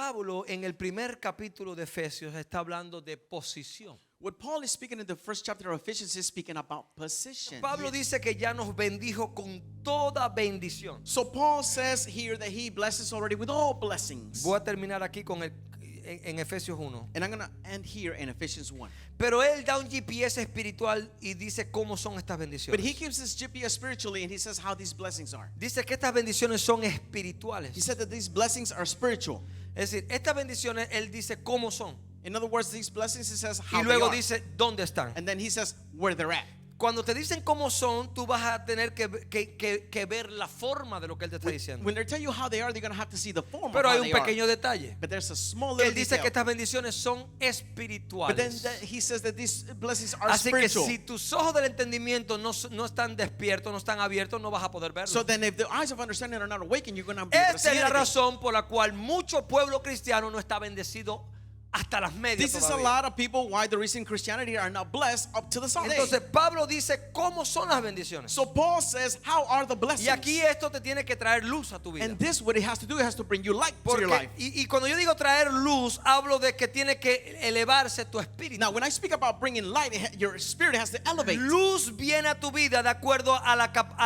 Pablo en el primer capítulo de Efesios está hablando de posición. What Paul is speaking in the first chapter of Ephesians is speaking about position. Pablo dice que ya nos bendijo con toda bendición. So Paul says here that he blesses already with all blessings. Voy a terminar aquí con en Efesios 1. And I'm going to end here in Ephesians 1. Pero él da un GPS espiritual y dice cómo son estas But he bendiciones. gives his GPS spiritually and he says how these blessings are. Dice que estas bendiciones son espirituales. He said that these blessings are spiritual. Es decir, estas bendiciones él dice cómo son. In other words, these blessings, he says how Y they luego are. dice dónde están. And then he says where they're at. Cuando te dicen cómo son, tú vas a tener que ver la forma de lo que él te está diciendo. When they tell you how they are, they're going to have to see the form Pero of hay how un they are. pequeño detalle. But there's a small Él little dice detail. que estas bendiciones son But then espirituales. he says that these blessings are Así que spiritual. si tus ojos del entendimiento no están despiertos, no están abiertos, no vas a poder verlo. So then if the eyes of understanding are not awakened, you're going to be able to Esta see es la anything. razón por la cual mucho pueblo cristiano no está bendecido hasta las medias This is a todavía. lot of people why the recent Christianity are not blessed up to the Sunday. Entonces Pablo dice cómo son las bendiciones. So Paul says, how are the blessings? Y aquí esto te tiene que traer luz a tu vida. And this, what it has to do, it has to bring you light to your life. Y cuando yo digo traer luz, hablo de que tiene que elevarse tu espíritu. Now, when I speak about bringing light, your spirit has to elevate. Luz viene a tu vida de acuerdo a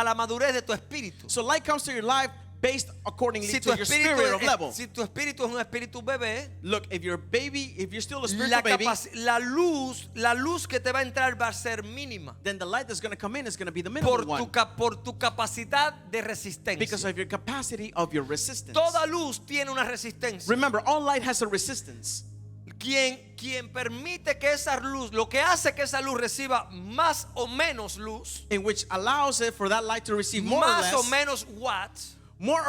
la madurez de tu espíritu. So light comes to your life based accordingly Si tu to your spirit of level. si tu espíritu es un espíritu bebé, Look, if you're a baby, if you're still a spiritual la baby, luz que te va a entrar va a ser mínima then the light that's going to come in is going to be the minimal one por tu capacidad de resistencia. because of your capacity of your resistance. Toda luz tiene una resistencia. Remember, all light has a resistance. Quien permite que esa luz, lo que hace que esa luz reciba más o menos luz, In which allows it for that light to receive more más o or menos watts,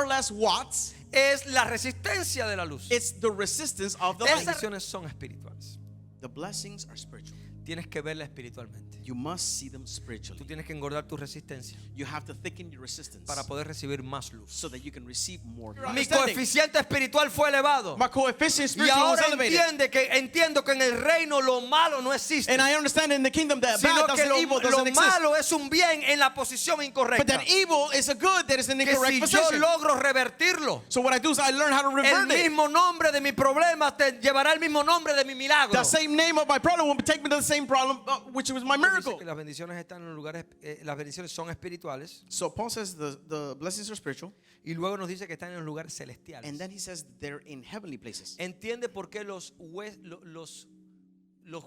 less watts. es la resistencia de la luz. It's the resistance of the Las light. bendiciones son espirituales. The blessings are spiritual. Tienes que verla espiritualmente. You must see them Tú spiritually. tienes que engordar tu resistencia You have to thicken your resistance para poder recibir más luz. so that you can receive more. Mi Understanding. coeficiente espiritual fue elevado. My coefficient Y spiritual was ahora elevated. entiendo que en el reino lo malo no existe, And I understand in the kingdom that sino bad que doesn't, evil lo doesn't exist. malo es un bien en la posición But incorrecta. that evil is a good that is in the Que incorrect si yo position. logro revertirlo, So what I do is I learn how to el revert it. mismo nombre de mi problema te llevará el mismo nombre de mi milagro. The same name of my problem will take me to the same problem, which was my Dice miracle. que las bendiciones están en los lugares, las bendiciones son espirituales, So Paul says the blessings are spiritual, y luego nos dice que están en los lugares celestiales. and then he says they're in heavenly places. Entiende por qué los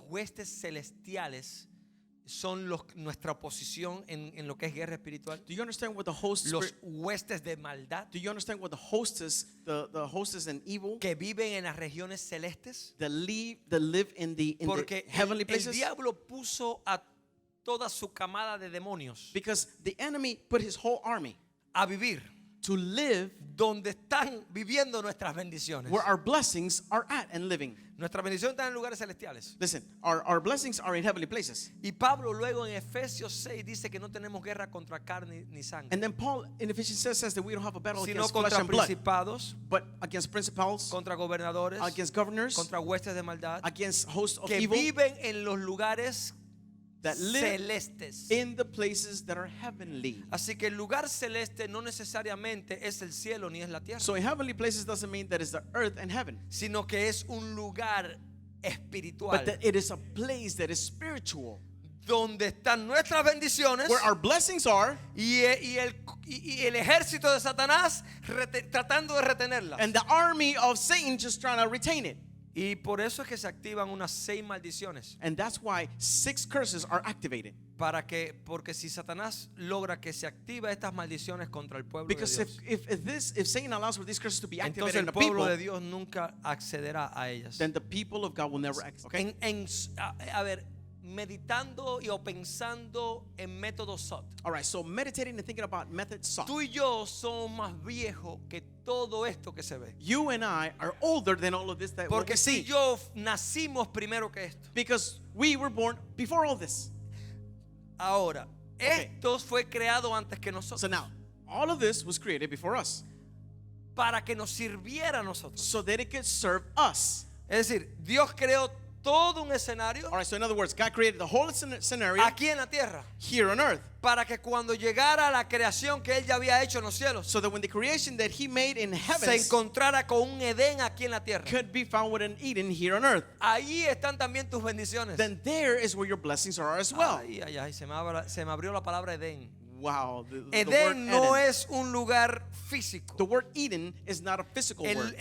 huestes celestiales son nuestra oposición en lo que es guerra espiritual. Do you understand what the host Los huestes de maldad Do you understand what the hostess and evil que viven en las regiones celestes. that live in the Porque heavenly el places? diablo puso a toda su camada de demonios Because the enemy put his whole army a vivir to live donde están viviendo nuestras bendiciones. where our blessings are at and living. Nuestras bendiciones están en lugares celestiales. Listen, our blessings are in heavenly places. Y Pablo luego en Efesios 6 dice que no tenemos guerra contra carne ni sangre, And then Paul in Ephesians says that we don't have a battle sino against flesh contra and blood, principados, but against principalities, contra gobernadores, against governors, contra huestes de maldad, against hosts of que evil viven en los lugares that live celestes. in the places that are heavenly. Así que el lugar celeste no necesariamente es el cielo ni es la tierra, So in heavenly places doesn't mean that it's the earth and heaven, sino que es un lugar espiritual but that it is a place that is spiritual, donde están nuestras bendiciones where our blessings are, y el ejército de Satanás tratando de retenerlas. and the army of Satan just trying to retain it. Y por eso es que se activan unas 6 maldiciones. And that's why 6 curses are activated. Porque si Satanás logra que se active estas maldiciones contra el pueblo Because de Dios, if Satan allows for these curses to be entonces activated in el the pueblo people, de Dios nunca accederá a ellas. then the people of God will never access. Okay? A ver, meditando o pensando en método SOT. All right, so meditating and thinking about method SOT. Tú y yo somos más viejos que todo esto que se ve. You and I are older than all of this that Porque we si see. yo nacimos primero que esto. Because we were born before all this. Ahora, Okay. esto fue creado antes que nosotros. So now, all of this was created before us. Para que nos sirviera a nosotros. So that it could serve us. Es decir, Dios creó todo un escenario All right, so in other words, God created the whole scenario aquí en la tierra here on earth, para que cuando llegara la creación que Él ya había hecho en los cielos, so that when the creation that He made in se heavens encontrara con un Edén aquí en la tierra. could be found with an Eden here on earth. Ahí están también tus bendiciones. Then there is where your blessings are as well. Ay, ay, ay, se me abrió la palabra Edén. Wow, the word Edén no Eden. es un lugar físico. The word Eden is not a physical word.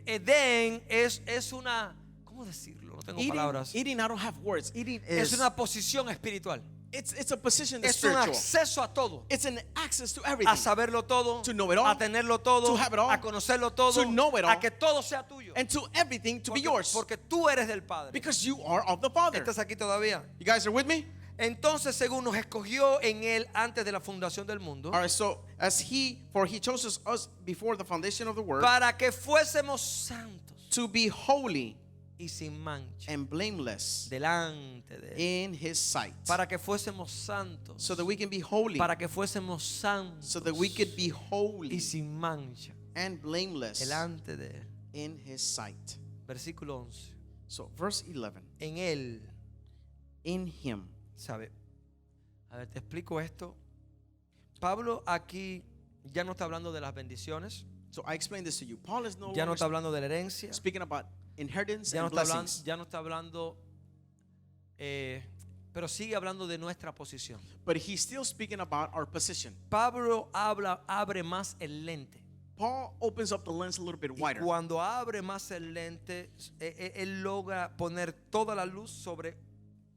Edén es una, ¿cómo decirlo? No tengo palabras. Eden, I don't have words. Eden Es is una posición espiritual. it's a position that's Es un spiritual. acceso a todo. It's an access to A everything. saberlo todo, To know it all, a tenerlo todo, to have it all, a conocerlo todo, to know it all, a que todo sea tuyo. And to everything to be Porque, yours. porque tú eres del Padre. Because you are of the Father. ¿Estás aquí todavía? You guys are with me? Entonces, según nos escogió en Él antes de la fundación del mundo, All right, so for he chose us before the foundation of the world para que fuésemos santos to be holy y sin mancha and blameless delante de Él. in His sight. Para que fuésemos santos. So that we can be holy. Para que fuésemos santos So that we could be holy y sin mancha and blameless delante de Él. in His sight. Versículo 11. So verse 11. En Él, In Him. ¿sabe? A ver, te explico esto. Pablo aquí ya no está hablando de las bendiciones, So I explained this to you. Paul is no ya no longer está hablando de la herencia, speaking about inheritance ya no and está hablando, blessings. ya no está hablando, pero sigue hablando de nuestra posición. But he's still speaking about our position. Pablo abre más el lente. Paul opens up the lens a little bit Y wider. cuando abre más el lente, él logra poner toda la luz sobre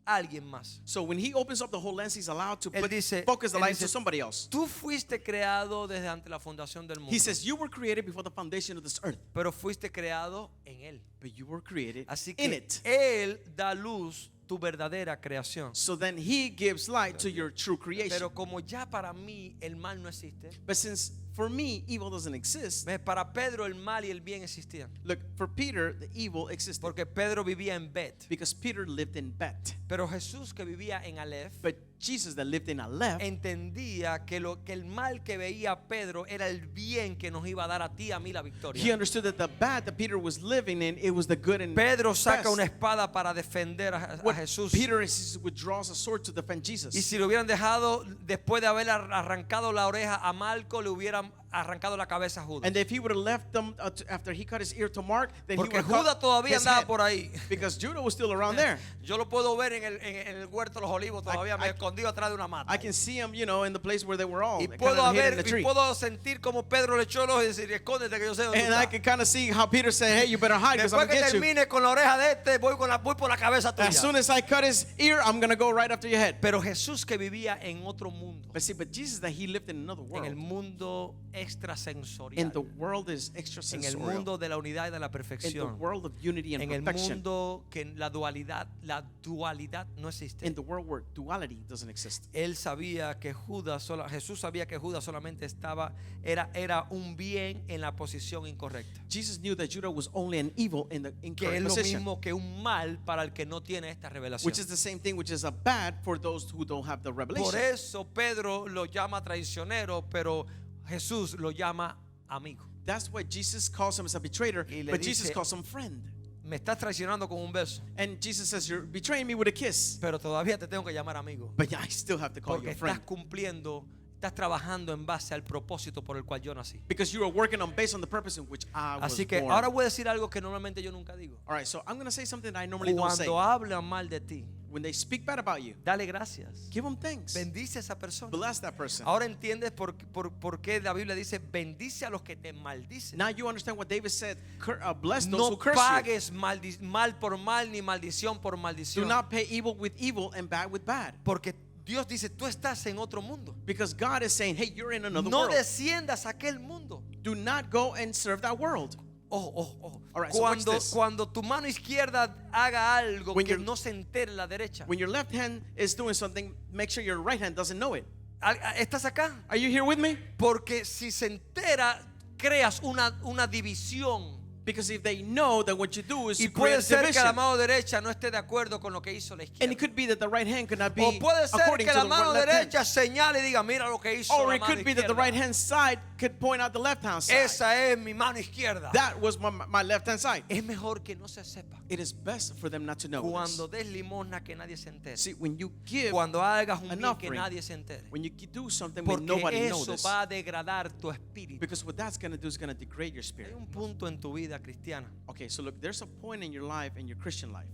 alguien más. So when he opens up the whole lens, he's allowed to Él dice, focus the él light dice, to somebody else. Tú fuiste creado desde antes de la fundación del mundo, He says, you were created before the foundation of this earth, pero fuiste creado en Él. but you were created Así in que it. Él da luz tu verdadera creación. So then he gives light to your true creation. Pero como ya para mí el mal no existe, But since for me, evil doesn't exist, para Pedro el mal y el bien existían. look, for Peter, the evil existed Porque Pedro vivía en Bet, because Peter lived in Bet. pero Jesús que vivía en Aleph But Jesus that lived in Aleph entendía que el mal que veía Pedro era el bien que nos iba a dar a ti y a mí la he victoria. understood that the bad that Peter was living in, it was the good and Pedro saca best. una espada para defender a What Jesús. Peter withdraws a sword to defend Y Jesus. si lo hubieran dejado después de haber arrancado la oreja a Malco, le hubieran arrancado la cabeza a Judas. And if he would have left them after he cut his ear to Mark, then Porque he would have Judas cut todavía his andaba head. por ahí. Because Judah was still around there. Yo lo puedo ver en el huerto de los olivos, todavía me escondido atrás de una mata. I can see him, in the place where they were all Y kind puedo of hidden in ver the y tree. puedo sentir como Pedro le echó el ojo y decir, escóndete que yo sé dónde And I está. can kind of see how Peter said, hey, you better hide because I'm Después going que to get you. termine con la oreja de este, voy por la cabeza tuya. As soon as I cut his ear, I'm going to go right after your head. Pero Jesús que vivía en otro mundo, But Jesus, that he lived in another en el world. mundo extrasensorial, In the world is en el extrasensorial. mundo de la unidad y de la In the perfección, world of unity and en el perfection. mundo que la dualidad no existe. In the world where duality doesn't exist. Él sabía que Jesús sabía que Judas solamente era un bien en la posición incorrecta, Jesus knew that Judah was only an evil in the que incorrect es lo position. mismo que un mal para el que no tiene esta revelación. Which is the same thing, which is a bad for those who don't have the Por revelation. eso Pedro lo llama traicionero, pero Jesús lo llama amigo. That's why Jesus calls him as a betrayer, Y le but Jesus dice- calls him friend. Me estás traicionando con un beso, And Jesus says, you're betraying me with a kiss, pero todavía te tengo que llamar amigo, but I still have to call you porque a estás friend. cumpliendo, estás trabajando en base al propósito por el cual yo nací. Because you are working on based on the purpose in which I was Así que born. ahora voy a decir algo que normalmente yo nunca digo. All right, so I'm going to say something that I normally don't say. Cuando hablan mal de ti, When they speak bad about you, dale gracias. give them thanks. Bendice a esa persona. Bless that person. Ahora entiendes por qué la Biblia dice bendice a los que te maldicen. Now you understand what David said. Bless those No who curse you. pagues mal por mal ni maldición por Do maldición. not pay evil with evil and bad with bad. Porque Dios dice, tú estás en otro mundo. Because God is saying, hey, you're in another No world. desciendas a aquel mundo. Do not go and serve that world. Ojo. All right, so watch this. Cuando tu mano izquierda haga algo When que your- no se entere la derecha. When your left hand is doing something, make sure your right hand doesn't know it. ¿Estás acá? Are you here with me? Porque si se entera, creas una división Because if they know that what you do is Y you puede create ser que division. la mano derecha no esté de acuerdo con lo que hizo la And it izquierda. could be that the right hand could not be O puede ser according que to la the mano left hand. derecha señale y diga, mira lo que hizo Or la it mano could be that the right izquierda. hand side could point out the left hand side. Esa es mi mano izquierda. That was my left hand side. Es mejor que no se sepa. It is best for them not to know Cuando this. des limosna que nadie se entere. See, when you give, Cuando hagas un an bien que offering, nadie se entere. when you do something when Porque nobody knows eso this, va a degradar tu espíritu. because what that's going to do is going to degrade your Hay spirit. un punto en tu vida cristiana Okay, so look, there's a point in your life, in your Christian life,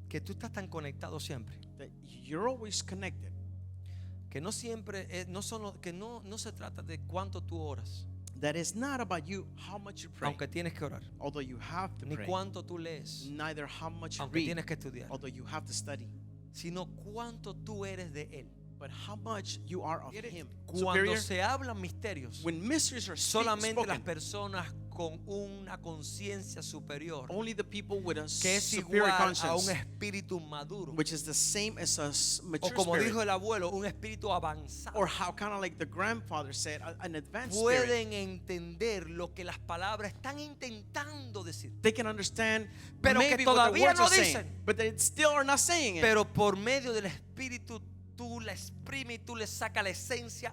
que tú estás tan conectado siempre that you're always connected. que no siempre que no se trata de cuánto tú oras, That is not about you, how much you pray, aunque tienes que orar, although you have to ni pray, cuánto tú lees, neither how much you aunque read, tienes que estudiar, although you have to study, sino cuánto tú eres de él. but how much you are of Him. Cuando Superior, se hablan misterios, when mysteries are solamente las spoken, personas con una conciencia superior, only the people with a que es superior igual a un conscience, espíritu maduro, which is the same as a o mature como spirit, dijo el abuelo, un espíritu avanzado, or how kind of like the grandfather said, an advanced spirit. pueden entender lo que las palabras están intentando decir, They can understand pero que maybe what the todavía words no are saying, dicen. but they still are not saying it. pero por medio del espíritu tú la exprimes y tú le sacas la esencia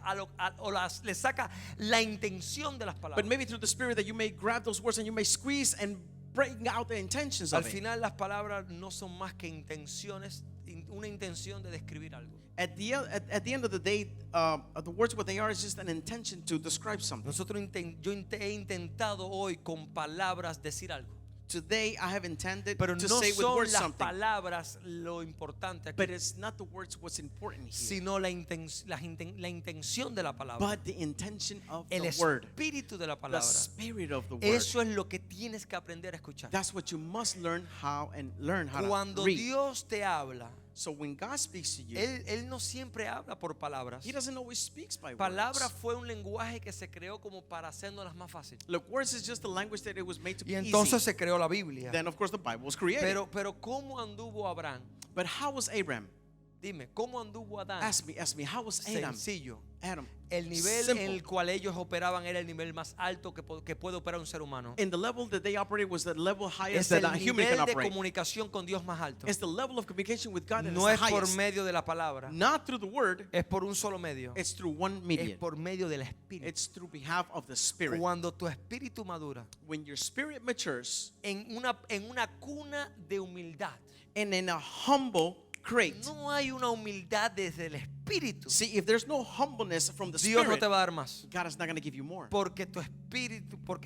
le sacas la intención de las palabras. But maybe through the spirit that you may grab those words and you may squeeze and bring out the intentions Al of it. final las palabras no son más que intenciones, una intención de describir algo. At the end of the day, the words what they are is just an intention to describe something. He intentado hoy con palabras decir algo, Today I have intended pero to no say with son words las something, palabras lo importante aquí, but it's not the words what's important here, sino la intención de la palabra, but the intention of el the word, espíritu de la the palabra. spirit of the word. Eso es lo que tienes que aprender a escuchar. That's what you must learn how to Cuando read. Dios te habla, So when God speaks to you, Él no siempre habla por palabras. He doesn't always speak by Palabra words. fue un lenguaje que se creó como para hacernos más fácil. Look, words is just the language that it was made to Y be entonces easy. se creó la Biblia. Then of course the Bible was created. Pero ¿cómo anduvo Abraham? But how was Abraham? Dime, ¿cómo anduvo Adán? Ask me, how was Adam? Sencillo. Adam. El nivel Simple. en el cual ellos operaban era el nivel más alto que puede operar un ser humano. And the level that they operated was the level Es highest el that a human can nivel de operate. comunicación con Dios más alto. It's the level of communication with God that No is es the por highest. medio de la palabra, Not through the word, es por un solo medio. it's through one Es medium. por medio del Espíritu. It's through behalf of the Spirit. Cuando tu espíritu madura When your spirit matures en una cuna de humildad, and in a humble crate. no hay una humildad desde el espíritu. See, if there's no humbleness from the Dios no Spirit, te va a dar más. God is not going to give you more. Porque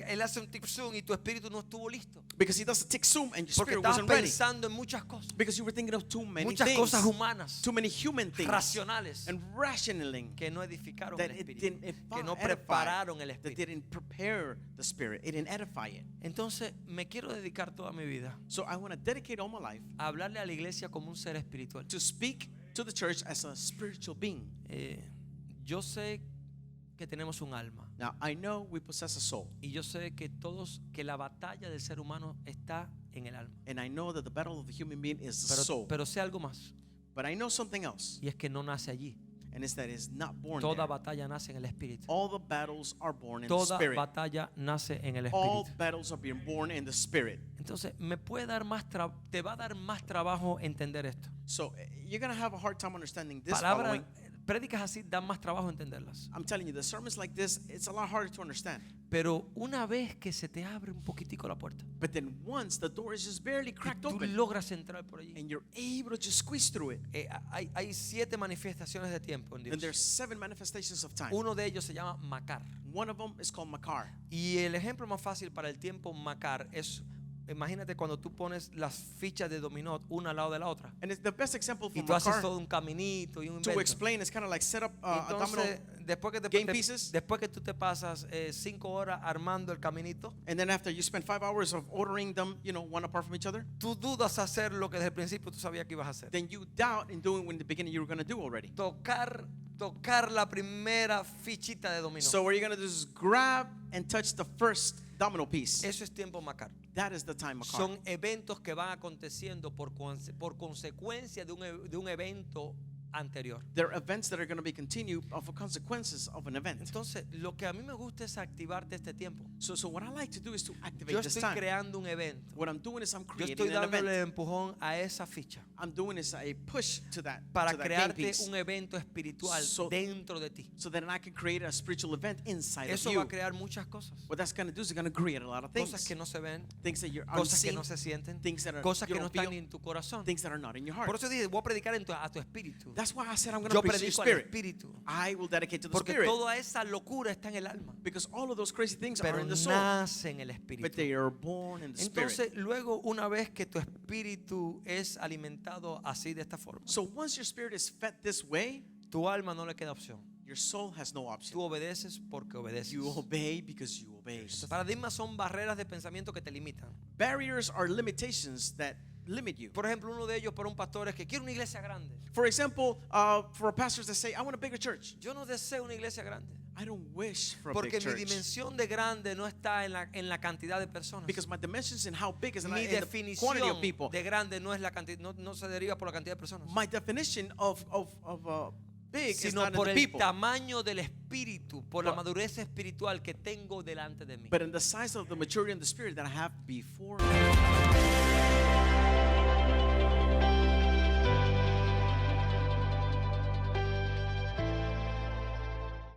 Él hace un tipsum y tu espíritu no estuvo listo. Because He does a tiksum and your Porque spirit estabas wasn't ready. pensando en muchas cosas. Because you were thinking of too many Muchas things. cosas humanas, Too many human things. racionales, And rationaling. que no edificaron That el it espíritu, didn't que no edify, prepararon el that espíritu. didn't prepare the Spirit. It didn't edify it. Entonces me quiero dedicar toda mi vida So I want to dedicate all my life a hablarle a la iglesia como un ser espiritual. to speak to the church as a spiritual being. Yo sé que tenemos un alma Now, I know we possess a soul. y yo sé que la batalla del ser humano está en el alma. And I know that the battle of the human being is the soul. Pero sé algo más, But I know something else. y es que no nace allí. And it's that it's not born Toda there. batalla nace en el espíritu. All the battles are born in the Toda Spirit. batalla nace en el All espíritu. battles are being born in the Spirit. Entonces te va a dar más trabajo entender esto. So you're going to have a hard time understanding this Palabras, following. prédicas así dan más trabajo entenderlas. I'm telling you, the sermons like this, it's a lot harder to understand. Pero una vez que se te abre un poquitico la puerta, But then once the door is just barely y cracked tú open logras entrar por allí. and you're able to just squeeze through it, Hay 7 manifestaciones de tiempo en then there's Dios. 7 manifestations of time. Uno de ellos se llama Macar. One of them is called Makar. Y el ejemplo más fácil para el tiempo Macar es, imagínate cuando tú pones las fichas de dominó una al lado de la otra. And it's the best example Y for tú haces Makar todo un caminito y un to invento. explain. It's kind of like set up a domino, Entonces, después que tú te pasas 5 horas armando el caminito, and then after you spend 5 hours of ordering them, one apart from each other, tú dudas hacer lo que desde el principio tú sabías que ibas a hacer. then you doubt in doing what in the beginning you were going to do already. Tocar la primera fichita de dominó. So what you're going to do is grab and touch the first domino piece. Eso es tiempo Macar. That is the time Makar. Son eventos que van aconteciendo por consecuencia de un evento anterior. There are events that are going to be continued of consequences of an event. Entonces, lo que a mí me gusta es activarte este tiempo. So what I like to do is to activate Yo this estoy time. creando un evento. What I'm doing is I'm Yo creating estoy an event. dándole empujón a esa ficha I'm doing is a push to that para to that game crearte piece, un evento espiritual So- dentro de ti. so that I can create a spiritual event inside Eso of va a you. crear muchas cosas. What that's going to do is it's going to create a lot of Cosas things. que no se ven, Things that you're cosas que unseen, no se sienten, things that are, cosas you que no don't están feel, ni en tu corazón. things that are not in your heart. Por eso dije, voy a predicar a tu espíritu. That's why I said I'm going to Yo preach to your predico al spirit. espíritu. I will dedicate to the Porque spirit. toda esa locura está en el alma. Because all of those crazy things are Pero in the soul. nace en el But espíritu. they are born in the spirit. Entonces, luego, una vez que tu espíritu es alimentado así de esta forma, So once your spirit is fed this way, tu alma no le queda opción. your soul has no option. Tú obedeces porque obedeces. You obey because you obey. Los paradigmas son barreras de pensamiento que te limitan. Barriers are limitations that limit you. Por ejemplo, uno de ellos para un pastor es que quiero una iglesia grande. For example, for pastors that say, I want a bigger church. Yo no deseo una iglesia grande. I don't wish for a Porque big mi church. dimensión de grande no está en la cantidad de personas. Because my dimensions in how big is Mi in the quantity of definición people. de grande no es la cantidad, no se deriva por la cantidad de personas, My definition of big is sino not in por the el people, tamaño del espíritu, por la But- madurez espiritual que tengo delante de mí. but in the size of the maturity and the spirit that I have before me.